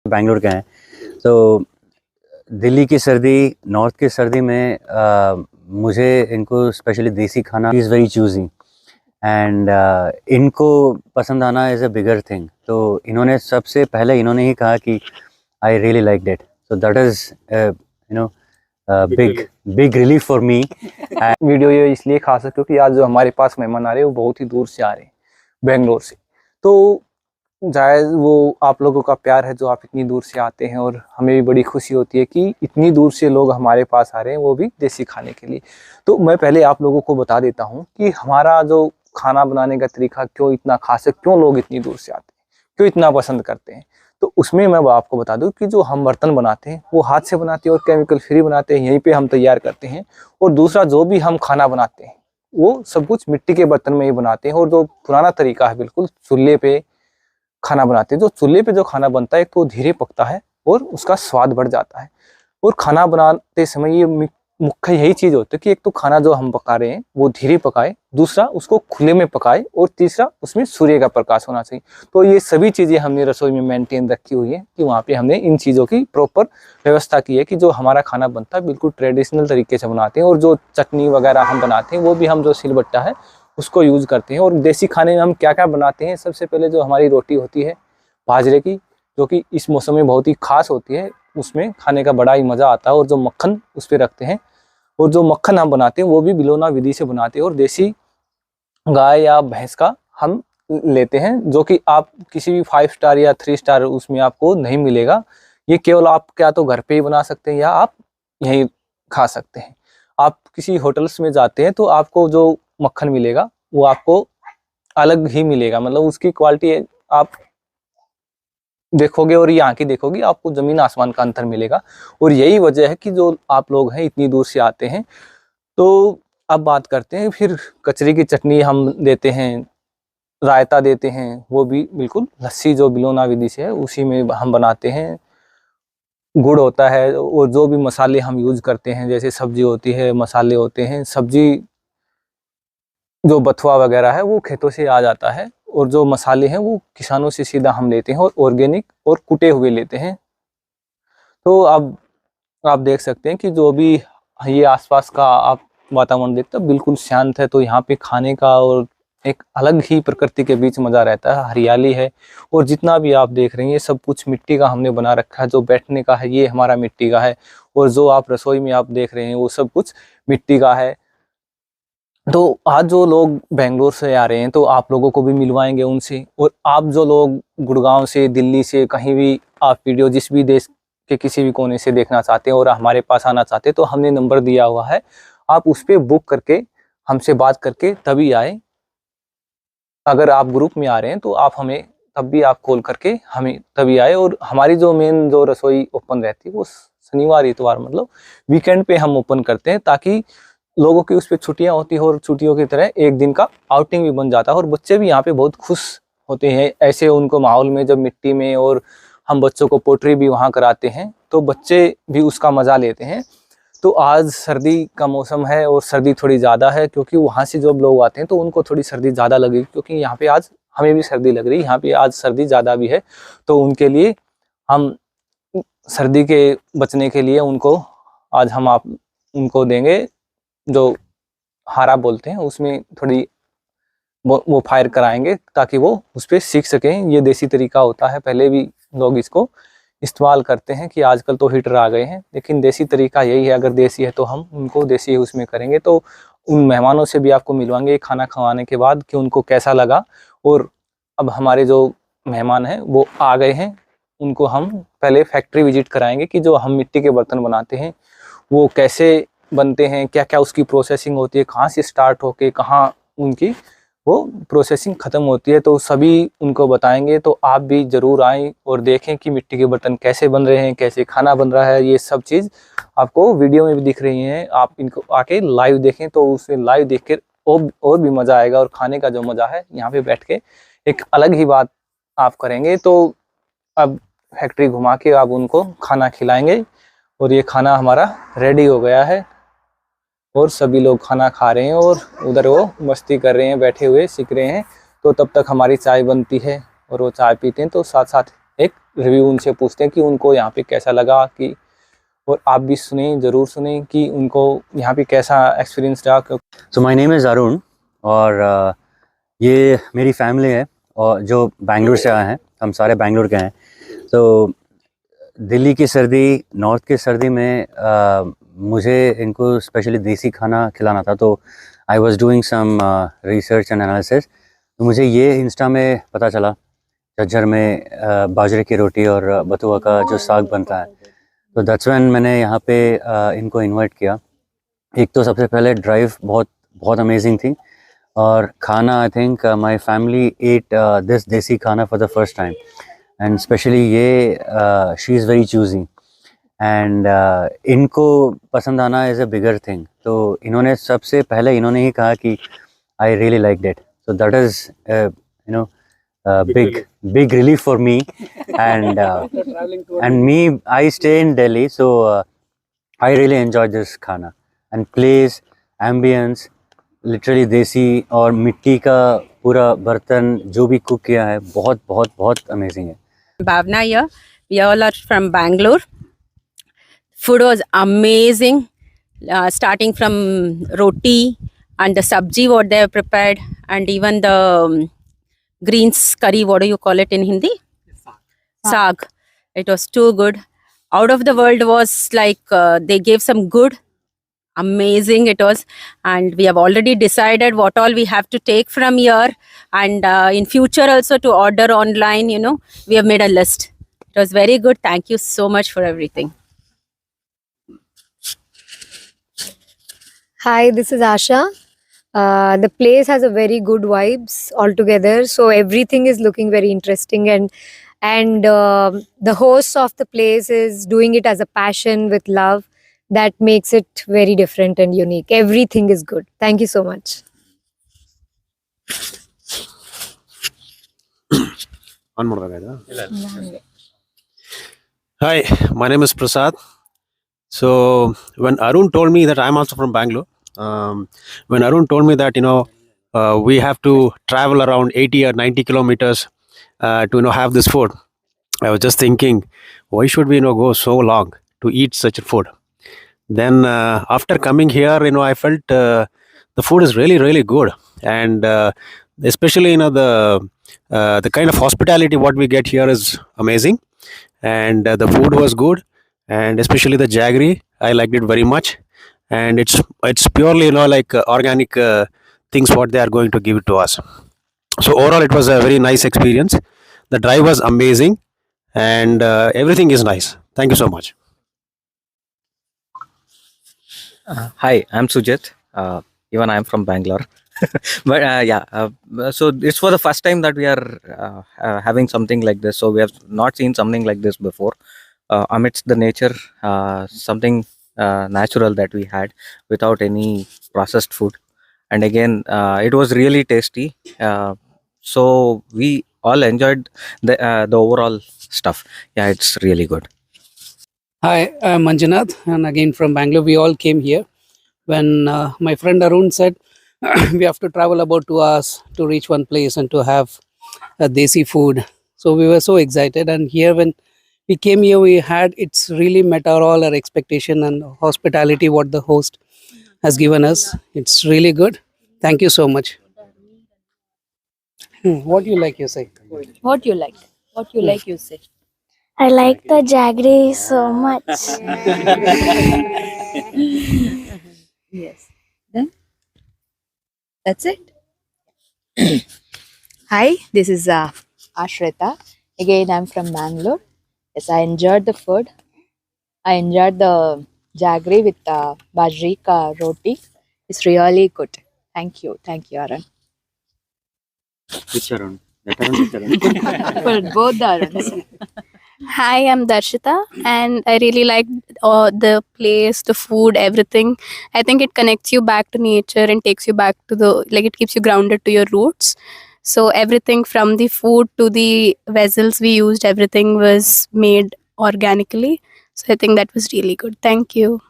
बैंगलोर के हैं, तो दिल्ली की सर्दी, नॉर्थ की सर्दी में मुझे इनको स्पेशली देसी खाना इज़ वेरी चूजी एंड इनको पसंद आना इज़ अ बिगर थिंग। तो इन्होंने सबसे पहले इन्होंने ही कहा कि I really like it, so that is you know big relief for me. Video ये इसलिए खास है क्योंकि आज जो हमारे पास मेहमान आ रहे हैं वो बहुत ही दूर से आ रहे हैं, बेंगलोर से। तो जायज़ वो आप लोगों का प्यार है जो आप इतनी दूर से आते हैं, और हमें भी बड़ी खुशी होती है कि इतनी दूर से लोग हमारे पास आ रहे हैं, वो भी देसी खाने के लिए। तो मैं पहले आप लोगों को बता देता हूँ कि हमारा जो खाना बनाने का तरीका क्यों इतना खास है, क्यों लोग इतनी दूर से आते हैं, क्यों इतना पसंद करते हैं। तो उसमें मैं आपको बता दूं कि जो हम बर्तन बनाते हैं वो हाथ से बनाते हैं और केमिकल फ्री बनाते हैं, यहीं पे हम तैयार करते हैं। और दूसरा जो भी हम खाना बनाते हैं वो सब कुछ मिट्टी के बर्तन में ही बनाते हैं। और जो पुराना तरीका है बिल्कुल चूल्हे पे खाना बनाते हैं, जो चूल्हे पे जो खाना बनता है तो धीरे पकता है और उसका स्वाद बढ़ जाता है। और खाना बनाते समय ये मुख्य यही चीज होती है कि एक तो खाना जो हम पका रहे हैं वो धीरे पकाए, दूसरा उसको खुले में पकाए, और तीसरा उसमें सूर्य का प्रकाश होना चाहिए। तो ये सभी चीजें हमने रसोई में मेंटेन रखी हुई है कि वहाँ पे हमने इन चीजों की प्रॉपर व्यवस्था की है कि जो हमारा खाना बनता है बिल्कुल ट्रेडिशनल तरीके से बनाते हैं। और जो चटनी वगैरह हम बनाते हैं वो भी हम जो सिलबट्टा है उसको यूज करते हैं। और देसी खाने में हम क्या क्या बनाते हैं, सबसे पहले जो हमारी रोटी होती है बाजरे की, जो कि इस मौसम में बहुत ही खास होती है, उसमें खाने का बड़ा ही मजा आता है। और जो मक्खन उस पर रखते हैं, और जो मक्खन हम बनाते हैं वो भी बिलोना विधि से बनाते हैं, और देसी गाय या भैंस का हम लेते हैं, जो कि आप किसी भी 5 स्टार या 3 स्टार उसमें आपको नहीं मिलेगा। ये केवल आप क्या तो घर पे ही बना सकते हैं या आप यहीं खा सकते हैं। आप किसी होटल्स में जाते हैं तो आपको जो मक्खन मिलेगा वो आपको अलग ही मिलेगा, मतलब उसकी क्वालिटी आप देखोगे और यहाँ की देखोगे आपको जमीन आसमान का अंतर मिलेगा। और यही वजह है कि जो आप लोग हैं इतनी दूर से आते हैं। तो अब बात करते हैं फिर कचरी की चटनी हम देते हैं, रायता देते हैं, वो भी बिल्कुल लस्सी जो बिलोना विधि से है उसी में हम बनाते हैं। गुड़ होता है, और जो भी मसाले हम यूज करते हैं जैसे सब्जी होती है, मसाले होते हैं, सब्जी जो बथुआ वगैरह है वो खेतों से आ जाता है, और जो मसाले हैं वो किसानों से सीधा हम लेते हैं और ऑर्गेनिक और कुटे हुए लेते हैं। तो अब आप देख सकते हैं कि जो भी ये आसपास का आप वातावरण देखते हो बिल्कुल शांत है। तो यहाँ पे खाने का और एक अलग ही प्रकृति के बीच मजा रहता है, हरियाली है। और जितना भी आप देख रहे हैं ये सब कुछ मिट्टी का हमने बना रखा है, जो बैठने का है ये हमारा मिट्टी का है, और जो आप रसोई में आप देख रहे हैं वो सब कुछ मिट्टी का है। तो आज जो लोग बेंगलोर से आ रहे हैं तो आप लोगों को भी मिलवाएंगे उनसे। और आप जो लोग गुड़गांव से, दिल्ली से, कहीं भी आप वीडियो जिस भी देश के किसी भी कोने से देखना चाहते हैं और हमारे पास आना चाहते हैं तो हमने नंबर दिया हुआ है, आप उस पर बुक करके हमसे बात करके तभी आए। अगर आप ग्रुप में आ रहे हैं तो आप हमें तब भी आप कॉल करके हमें तभी आए। और हमारी जो मेन जो रसोई ओपन रहती है वो शनिवार इतवार मतलब वीकेंड पे हम ओपन करते हैं, ताकि लोगों की उस पर छुट्टियां होती है और छुट्टियों की तरह एक दिन का आउटिंग भी बन जाता है। और बच्चे भी यहाँ पे बहुत खुश होते हैं ऐसे उनको माहौल में, जब मिट्टी में, और हम बच्चों को पोट्री भी वहाँ कराते हैं तो बच्चे भी उसका मजा लेते हैं। तो आज सर्दी का मौसम है और सर्दी थोड़ी ज़्यादा है, क्योंकि वहाँ से जो लोग आते हैं तो उनको थोड़ी सर्दी ज़्यादा लगेगी, क्योंकि यहाँ पे आज हमें भी सर्दी लग रही है, यहाँ पे आज सर्दी ज़्यादा भी है। तो उनके लिए हम सर्दी के बचने के लिए उनको आज हम आप उनको देंगे जो हारा बोलते हैं, उसमें थोड़ी वो फायर कराएंगे ताकि वो उस पर सीख सकें। ये देसी तरीका होता है, पहले भी लोग इसको इस्तेमाल करते हैं कि आजकल तो हीटर आ गए हैं, लेकिन देसी तरीका यही है। अगर देसी है तो हम उनको देसी उसमें करेंगे। तो उन मेहमानों से भी आपको मिलवाएंगे खाना खवाने के बाद कि उनको कैसा लगा। और अब हमारे जो मेहमान हैं वो आ गए हैं, उनको हम पहले फैक्ट्री विजिट कराएंगे कि जो हम मिट्टी के बर्तन बनाते हैं वो कैसे बनते हैं, क्या क्या उसकी प्रोसेसिंग होती है, कहाँ से स्टार्ट होके कहाँ उनकी वो प्रोसेसिंग ख़त्म होती है, तो सभी उनको बताएंगे। तो आप भी ज़रूर आएँ और देखें कि मिट्टी के बर्तन कैसे बन रहे हैं, कैसे खाना बन रहा है। ये सब चीज़ आपको वीडियो में भी दिख रही हैं, आप इनको आके लाइव देखें तो उसमें लाइव देख कर और भी मज़ा आएगा। और खाने का जो मज़ा है यहाँ पे बैठ के एक अलग ही बात आप करेंगे। तो अब फैक्ट्री घुमा के आप उनको खाना खिलाएंगे, और ये खाना हमारा रेडी हो गया है और सभी लोग खाना खा रहे हैं और उधर वो मस्ती कर रहे हैं, बैठे हुए सीख रहे हैं। तो तब तक हमारी चाय बनती है और वो चाय पीते हैं, तो साथ साथ एक रिव्यू उनसे पूछते हैं कि उनको यहाँ पे कैसा लगा, कि और आप भी सुने, ज़रूर सुने कि उनको यहाँ पे कैसा एक्सपीरियंस रहा। So my name is Arun और ये मेरी फैमिली है और जो बेंगलुरु से आए हैं, हम सारे बेंगलुरु के हैं। तो दिल्ली की सर्दी, नॉर्थ की सर्दी में मुझे इनको स्पेशली देसी खाना खिलाना था, तो I was doing some research and analysis. तो मुझे ये इंस्टा में पता चला, झज्जर में बाजरे की रोटी और बथुआ का जो साग बनता है। तो दैट्स व्हेन मैंने यहाँ पे इनको इनवाइट किया। एक तो सबसे पहले ड्राइव बहुत बहुत अमेजिंग थी, और खाना I think my family ate this देसी खाना for the first time, and specially ये she is very choosy, and इनको पसंद आना इज़ अ बिगर थिंग। तो इन्होंने सबसे पहले इन्होंने ही कहा कि I really like it, so that is you know big relief for me. And me, I stay in Delhi, so I really enjoyed this khana, and place, ambience, literally देसी और मिट्टी का पूरा बर्तन जो भी कुक किया है, बहुत बहुत बहुत अमेजिंग है। Bhavna here. We all are from Bangalore. Food was amazing, starting from roti and the sabji what they have prepared, and even the greens curry. What do you call it in Hindi? Saag. It was too good. Out of the world was like they gave some good, amazing it was, and we have already decided what all we have to take from here, and in future also to order online. We have made a list. It was very good. Thank you so much for everything. Hi, this is Asha. The place has a very good vibes altogether, so everything is looking very interesting, and the host of the place is doing it as a passion with love. That makes it very different and unique. Everything is good. Thank you so much. Hi, my name is Prasad. So when Arun told me that I'm also from Bangalore, when Arun told me that we have to travel around 80 or 90 kilometers to have this food, I was just thinking, why should we go so long to eat such a food? Then after coming here, I felt the food is really really good, and especially the kind of hospitality what we get here is amazing, and the food was good, and especially the jaggery, I liked it very much, and it's purely like organic things what they are going to give it to us. So overall, it was a very nice experience. The drive was amazing, and everything is nice. Thank you so much. Hi, I'm Sujit. Even I'm from Bangalore. But so it's for the first time that we are having something like this. So we have not seen something like this before. Amidst the nature, something natural that we had without any processed food. And again, it was really tasty. So we all enjoyed the overall stuff. Yeah, it's really good. Hi, I'm Manjunath, and again from Bangalore. We all came here when my friend Arun said we have to travel about 2 hours to reach one place and to have a desi food. So we were so excited, and here when we came here, it's really met all our expectation and hospitality what the host has given us. It's really good. Thank you so much. What do you like, you say? What you like? What you like, you say. I like the jaggery so much. Yes. Then that's it. Hi, this is Ashrita. Again, I'm from Bangalore. Yes, I enjoyed the food. I enjoyed the jaggery with bajri ka roti. It's really good. Thank you, Arun. Which Arun? That Arun, this Arun? For both the Aruns. Hi, I'm Darshita, and I really like the place, the food, everything. I think it connects you back to nature and takes you back to it keeps you grounded to your roots. So everything from the food to the vessels we used, everything was made organically. So I think that was really good. Thank you.